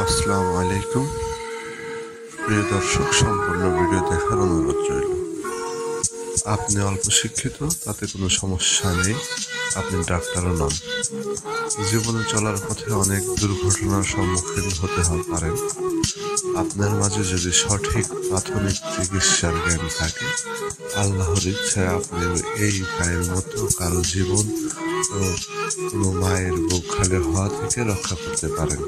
আসসালামু আলাইকুম। প্রিয় দর্শক, সম্পূর্ণ ভিডিও দেখার অনুরোধ রইল। আপনি অল্প শিক্ষিত, তাতে কোনো সমস্যা নেই, আপনি ডাক্তারও নন। জীবনে চলার পথে অনেক দুর্ঘটনার সম্মুখীন হতে পারেন। আপনার মাঝে যদি সঠিক প্রাথমিক চিকিৎসার জ্ঞান থাকে, আল্লাহর ইচ্ছায় আপনি এই ভাইয়ের মতো কারো জীবন ও কোনো মায়ের বুক খালি হওয়া থেকে রক্ষা করতে পারেন।